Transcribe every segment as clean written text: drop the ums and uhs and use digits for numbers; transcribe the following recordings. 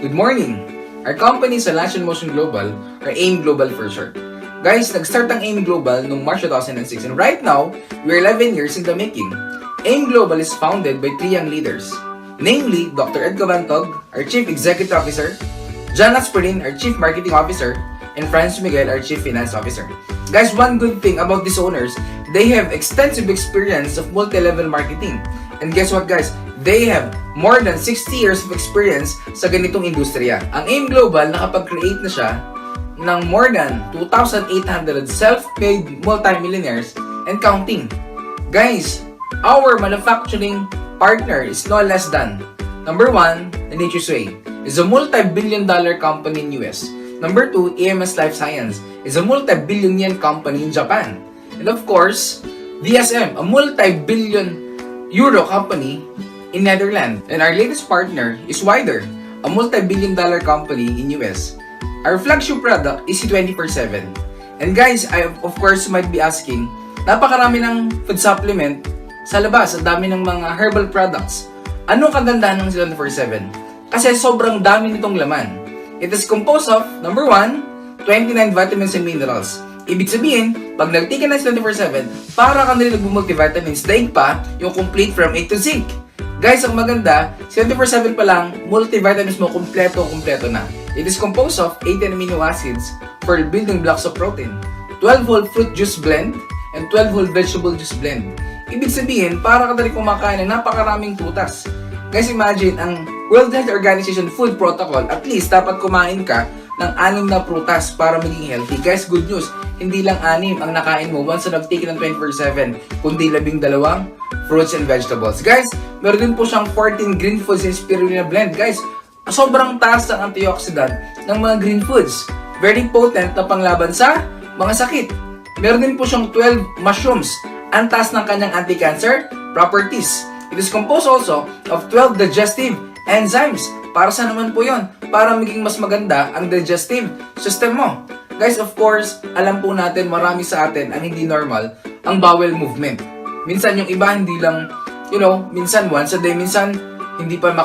Good morning! Our company is Lanshan Motion Global, or AIM Global for short. Guys, nag-start ang AIM Global noong March 2006 and right now, we're 11 years in the making. AIM Global is founded by 3 young leaders, namely Dr. Ed Cavantog, our Chief Executive Officer, John Asperin, our Chief Marketing Officer, and Franz Miguel, our Chief Finance Officer. Guys, one good thing about these owners, they have extensive experience of multi-level marketing. And guess what guys? They have more than 60 years of experience sa ganitong industriya. Ang AIM Global nakapag-create na siya ng more than 2,800 self-made multimillionaires and counting. Guys, our manufacturing partner is no less than number 1, Nature's Way is a multi-billion dollar company in US. Number 2, EMS Life Science is a multi-billion yen company in Japan. And of course, DSM, a multi-billion euro company in Netherlands. And our latest partner is Wider, a multi-billion dollar company in US. Our flagship product is C24/7. And guys, I of course might be asking, napakarami ng food supplement sa labas, ang dami ng mga herbal products. Ano kagandahan ng C24/7? Kasi sobrang dami nitong laman. It is composed of, number 1, 29 vitamins and minerals. Ibig sabihin, pag nag-take ka ng 24/7, para ka nila nag-multivitamins, daig pa yung complete from A to Z. Guys, ang maganda, 24/7 pa lang, multivitamins mo kompleto na. It is composed of 18 amino acids for building blocks of protein, 12 whole fruit juice blend, and 12 whole vegetable juice blend. Ibig sabihin, para ka dali kumakain ng napakaraming prutas. Guys, imagine, ang World Health Organization Food Protocol, at least dapat kumain ka ng 6 na prutas para maging healthy. Guys, good news, hindi lang 6 ang nakain mo once na nag-take ng 24/7, kundi 12 fruits and vegetables. Guys, meron din po siyang 14 green foods and spirulina blend. Guys, sobrang taas ng antioxidant ng mga green foods. Very potent na panglaban sa mga sakit. Meron din po siyang 12 mushrooms. Ang taas ng kanyang anti-cancer properties. It is composed also of 12 digestive enzymes. Para sa naman po yon? Para maging mas maganda ang digestive system mo. Guys, of course, alam po natin, marami sa atin ang hindi normal ang bowel movement. Minsan yung iba hindi lang, minsan once a day, minsan hindi pa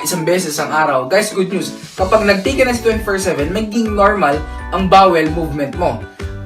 isang beses ang araw. Guys, good news. Kapag nag-take ka ng 24/7, maging normal ang bowel movement mo.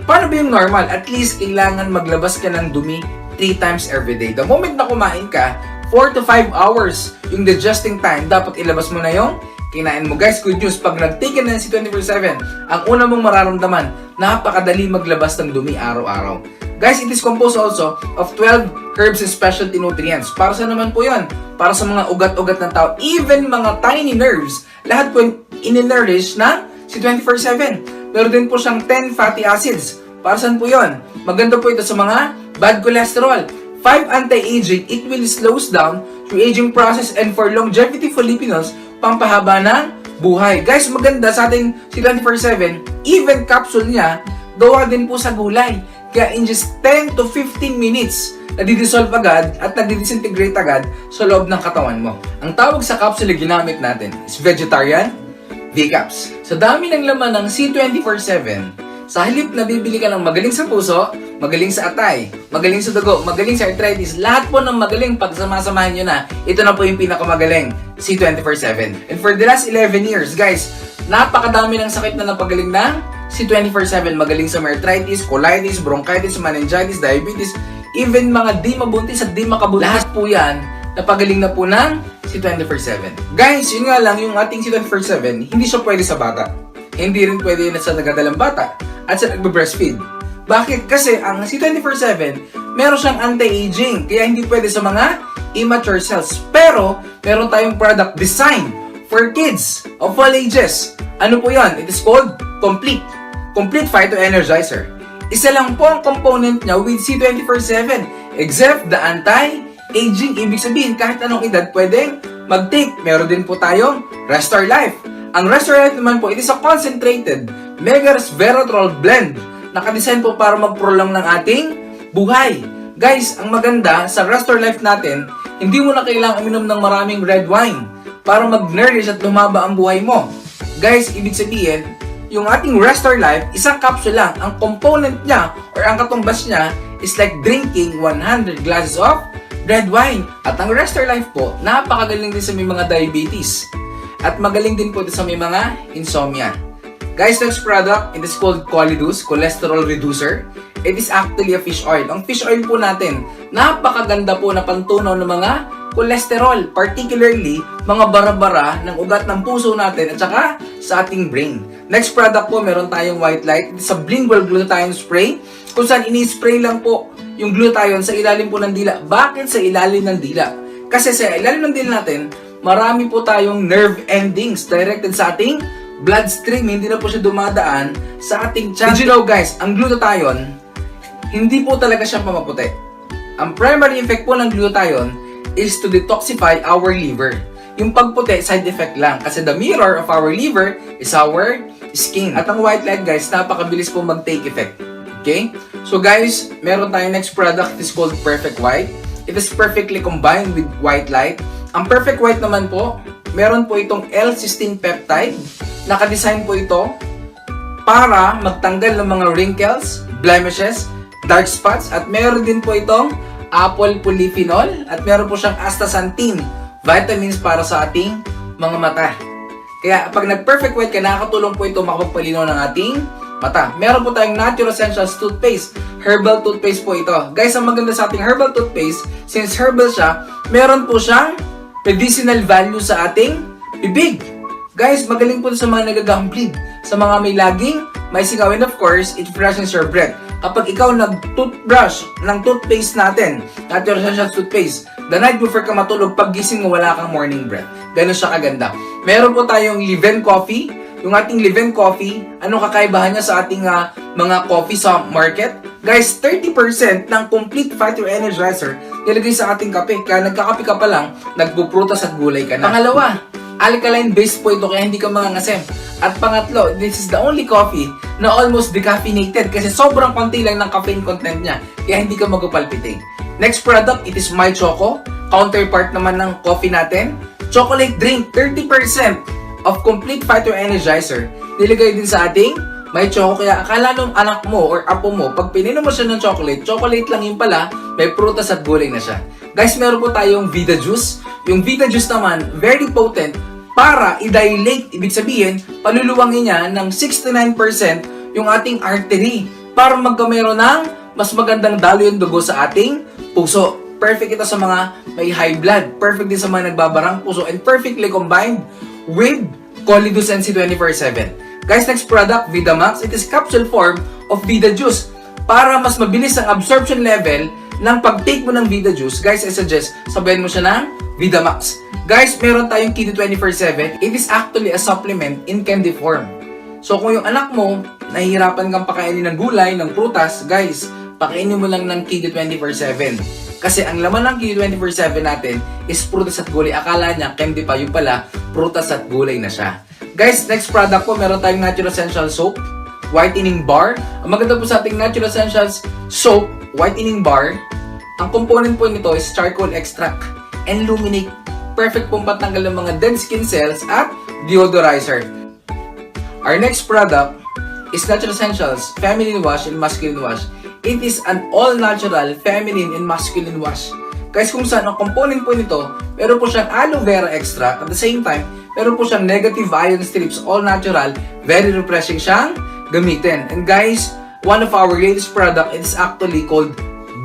Paano ba yung normal? At least, kailangan maglabas ka ng dumi 3 times every day. The moment na kumain ka, 4 to 5 hours yung digesting time, dapat ilabas mo na yung kinain mo. Guys, good news. Pag nag-take ka ng 24/7, ang una mong mararamdaman, napakadali maglabas ng dumi araw-araw. Guys, it is composed also of 12 herbs and specialty nutrients. Para sa naman po yun? Para sa mga ugat-ugat ng tao. Even mga tiny nerves, lahat po in-nourish ng C24/7. Meron din po siyang 10 fatty acids. Para saan po yun? Maganda po ito sa mga bad cholesterol. 5 anti-aging, it will slows down your aging process and for longevity Filipinos, pampahaba ng buhay. Guys, maganda sa ating C24/7, even capsule niya, gawa din po sa gulay. Kaya in just 10 to 15 minutes, nadi-dissolve agad at nadi-disintegrate agad sa loob ng katawan mo. Ang tawag sa capsule na ginamit natin is vegetarian V-Caps. Sa dami ng laman ng C24/7, sa halip na bibili ka ng magaling sa puso, magaling sa atay, magaling sa dugo, magaling sa arthritis, lahat po ng magaling pag samasamahan nyo na, ito na po yung pinakamagaling, C24/7. And for the last 11 years, guys, napakadami ng sakit na napagaling ng C24/7. Magaling sa arthritis, colitis, bronchitis, meningitis, diabetes, even mga di mabuntis at di makabuntis. Lahat po yan, napagaling na po ng C24/7. Guys, yun nga lang, yung ating C24/7, hindi siya pwede sa bata. Hindi rin pwede na sa nagadalang bata at sa nagbe-breastfeed. Bakit? Kasi ang C24/7, meron siyang anti-aging, kaya hindi pwede sa mga immature cells. Pero, meron tayong product design for kids of all ages. Ano po yan? It is called Complete Phyto Energizer. Isa lang po ang component niya with C24/7, except the anti-aging. Ibig sabihin, kahit anong edad pwedeng mag-take. Meron din po tayong Restore Life. Ang Restore Life naman po, it is a concentrated mega resveratrol blend. Nakadesign po para mag-prolong ng ating buhay. Guys, ang maganda sa Restore Life natin, hindi mo na kailangang uminom ng maraming red wine para mag-nourish at lumaba ang buhay mo. Guys, ibig sabihin, yung ating Restore Life, isang capsule lang. Ang component niya or ang katumbas niya is like drinking 100 glasses of red wine. At ang Restore Life po, napakagaling din sa may mga diabetes. At magaling din po ito sa may mga insomnia. Guys, next product, it is called Cholidus, cholesterol reducer. It is actually a fish oil. Ang fish oil po natin, napakaganda po na pantunaw ng mga cholesterol, particularly mga bara-bara ng ugat ng puso natin at saka sa ating brain. Next product po, meron tayong white light. It is a sublingual glutathione spray kung saan ini-spray lang po yung glutathione sa ilalim po ng dila. Bakit sa ilalim ng dila? Kasi sa ilalim ng dila natin, marami po tayong nerve endings directed sa ating bloodstream. Hindi na po siya dumadaan sa ating tiyan. Did you know guys, ang glutathione, hindi po talaga siya pamaputi. Ang primary effect po ng glutathione is to detoxify our liver. Yung pagputi, side effect lang. Kasi the mirror of our liver is our skin. At ang white light guys, napakabilis po mag-take effect. Okay? So guys, meron tayong next product. It is called Perfect White. It is perfectly combined with white light. Ang Perfect White naman po, meron po itong L-cysteine peptide. Nakadesign po ito para magtanggal ng mga wrinkles, blemishes, dark spots. At meron din po itong apple polyphenol. At meron po siyang astaxanthin, vitamins para sa ating mga mata. Kaya pag nag-Perfect White ka, nakakatulong po ito makapagpalinaw ng ating mata. Meron po tayong Natural Essentials toothpaste. Herbal toothpaste po ito. Guys, ang maganda sa ating herbal toothpaste, since herbal siya, meron po siyang medicinal value sa ating bibig. Guys, magaling po sa mga nagagambling, sa mga may laging may singaw. And of course, it freshens your breath. Kapag ikaw nag-toothbrush ng toothpaste natin, Natural Essentials toothpaste, the night before ka matulog, pag gising mo, wala kang morning breath. Ganun siya kaganda. Meron po tayong Liven Coffee. Yung ating Liven Coffee, ano kakaibahan niya sa ating mga coffee sa market? Guys, 30% ng complete fighter energizer nilagay sa ating kape. Kaya nagkakape ka pa lang, nagpuprutas at gulay ka na. Pangalawa, alkaline based po ito kaya hindi ka mangangasem. At pangatlo, this is the only coffee na almost decaffeinated kasi sobrang konti lang ng caffeine content niya. Kaya hindi ka magpapalpitate. Next product, it is My Choco. Counterpart naman ng coffee natin. Chocolate drink, 30% of complete fighter energizer. Nilagay din sa ating My Choco. Kaya akala nung anak mo or apo mo, pag pininom mo siya ng chocolate, chocolate lang yun pala, may prutas at gulay na siya. Guys, meron po tayong Vida Juice. Yung Vida Juice naman, very potent para i-dilate. Ibig sabihin, paluluwangin niya ng 69% yung ating artery para magkamero ng mas magandang daloy yung dugo sa ating puso. Perfect ito sa mga may high blood. Perfect din sa mga nagbabarang puso. And perfectly combined with Cholidus NC 24/7. Guys, next product, VitaMax. It is capsule form of Vida Juice. Para mas mabilis ang absorption level ng pag-take mo ng Vida Juice, guys, I suggest sabayan mo siya ng VitaMax. Guys, meron tayong Kidney 24/7. It is actually a supplement in candy form. So, kung yung anak mo, nahihirapan kang pakainin ng gulay, ng prutas, guys, pakainin mo lang ng Kidney 24/7. Kasi ang laman ng Kidney 24/7 natin is prutas at gulay. Akala niya, candy pa, yung pala, prutas at gulay na siya. Guys, next product po, meron tayong Natural Essentials Soap, Whitening Bar. Ang maganda po sa ating Natural Essentials Soap, Whitening Bar, ang component po nito is charcoal extract and luminate. Perfect pong patanggal ng mga dead skin cells at deodorizer. Our next product is Natural Essentials Feminine Wash and Masculine Wash. It is an all-natural feminine and masculine wash. Guys, kung saan ang component po nito, meron po siyang aloe vera extract. At the same time, meron po siyang negative ion strips, all natural, very refreshing siyang gamitin. And guys, one of our latest product is actually called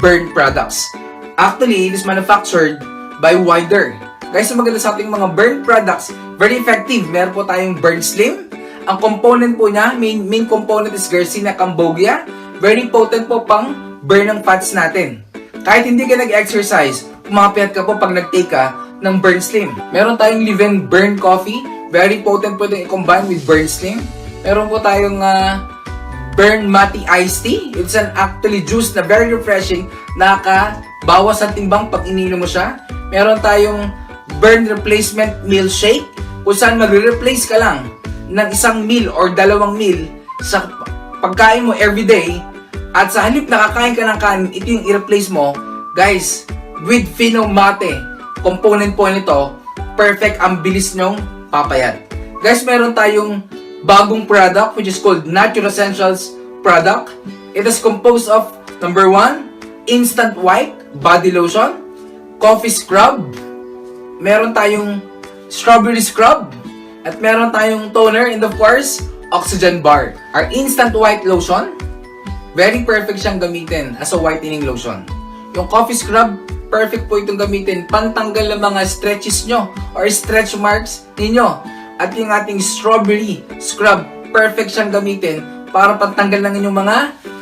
Burn Products. Actually, it is manufactured by Wider. Guys, ang maganda sa ating mga Burn Products, very effective. Meron po tayong Burn Slim. Ang component po niya, main component is Garcinia cambogia. Very potent po pang burn ng fats natin. Kahit hindi ka nag-exercise, pumapayat ka po pag nag-take ka ng Burn Slim. Meron tayong Liven Burn Coffee. Very potent po itong i-combine with Burn Slim. Meron po tayong Burn Mati Iced Tea. It's an actually juice na very refreshing. Nakakabawas sa timbang pag ininom mo siya. Meron tayong Burn Replacement Meal Shake. Kung saan magre-replace ka lang ng isang meal or dalawang meal sa pagkain mo everyday, at sa halip na kakain ka ng kanin, ito yung i-replace mo, guys, with Fino Mate. Component po nito, perfect, ang bilis nyong papayat. Guys, meron tayong bagong product which is called Natural Essentials product. It is composed of, number 1, Instant White Body Lotion, Coffee Scrub, meron tayong Strawberry Scrub, At meron tayong toner and of course, Oxygen Bar. Our instant white lotion, very perfect siyang gamitin as a whitening lotion. Yung coffee scrub, perfect po itong gamitin pantanggal ng mga stretches nyo or stretch marks ninyo. At yung ating strawberry scrub, perfect siyang gamitin para pantanggal ng inyong mga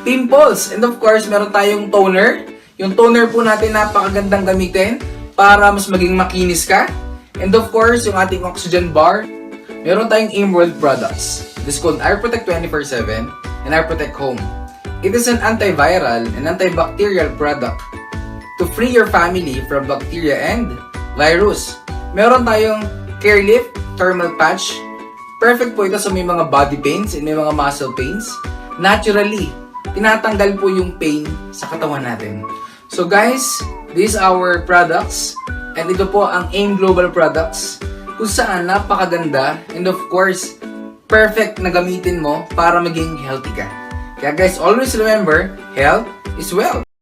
pimples. And of course, meron tayong toner. Yung toner po natin napakagandang gamitin para mas maging makinis ka. And of course, yung ating Oxygen Bar, meron tayong AIM-World products. This is called Air Protect 24/7 and Air Protect Home. It is an antiviral and antibacterial product to free your family from bacteria and virus. Meron tayong Care Lift Thermal Patch. Perfect po ito sa may mga body pains and may mga muscle pains. Naturally, tinatanggal po yung pain sa katawan natin. So guys, these are our products. And ito po ang AIM Global products kung saan napakaganda and of course, perfect na gamitin mo para maging healthy ka. Kaya guys, always remember, health is wealth.